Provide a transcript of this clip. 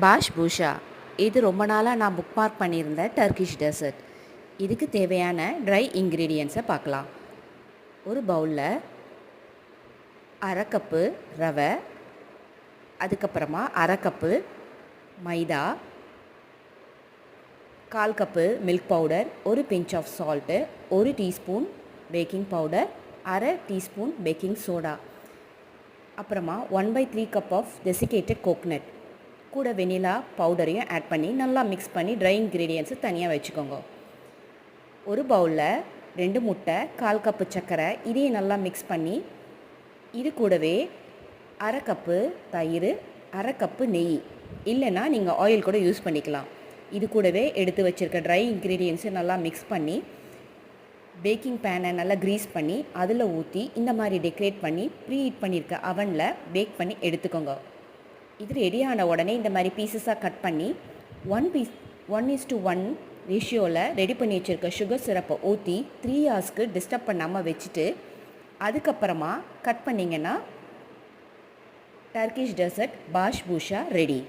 Bash பூஷா இது ரொம்ப நாளாக நான் புக் மார்க் பண்ணியிருந்த டர்க்கிஷ் டெசர்ட். இதுக்கு தேவையான ட்ரை இன்க்ரீடியன்ஸை பார்க்கலாம். ஒரு பவுலில் அரை கப்பு ரவை, அதுக்கப்புறமா அரை கப்பு மைதா, 1/4 கப்பு மில்க் பவுடர், ஒரு pinch of salt, 1 teaspoon baking powder, அரை டீஸ்பூன் பேக்கிங் சோடா, அப்புறமா 1/3 கப் ஆஃப் டெசிகேட்டட் கோகனட், கூட வெனிலா பவுடரையும் ஆட் பண்ணி நல்லா மிக்ஸ் பண்ணி ட்ரை இன்க்ரீடியன்ஸை தனியாக வச்சுக்கோங்க. ஒரு பவுலில் 2 முட்டை, 1/4 கப்பு சர்க்கரை, இதையும் நல்லா மிக்ஸ் பண்ணி இது கூடவே அரை கப்பு தயிர், அரை கப்பு நெய், இல்லைன்னா நீங்கள் ஆயில் கூட யூஸ் பண்ணிக்கலாம். இது கூடவே எடுத்து வச்சுருக்க ட்ரை இன்க்ரீடியன்ஸை நல்லா மிக்ஸ் பண்ணி பேக்கிங் பேனை நல்லா க்ரீஸ் பண்ணி அதில் ஊற்றி இந்த மாதிரி டெக்கரேட் பண்ணி ப்ரீ ஹீட் பண்ணியிருக்க அவனில் பேக் பண்ணி எடுத்துக்கோங்க. இது ரெடியான உடனே இந்த மாதிரி பீசஸாக கட் பண்ணி 1:1 ரேஷியோவில் ரெடி பண்ணி வச்சுருக்க சுகர் சிரப்பை ஊற்றி 3 ஹவர்ஸ்க்கு டிஸ்டர்ப் பண்ணாமல் வச்சுட்டு அதுக்கப்புறமா கட் பண்ணிங்கன்னா டர்க்கிஷ் டெசர்ட் பாஷ் பூஷா ரெடி.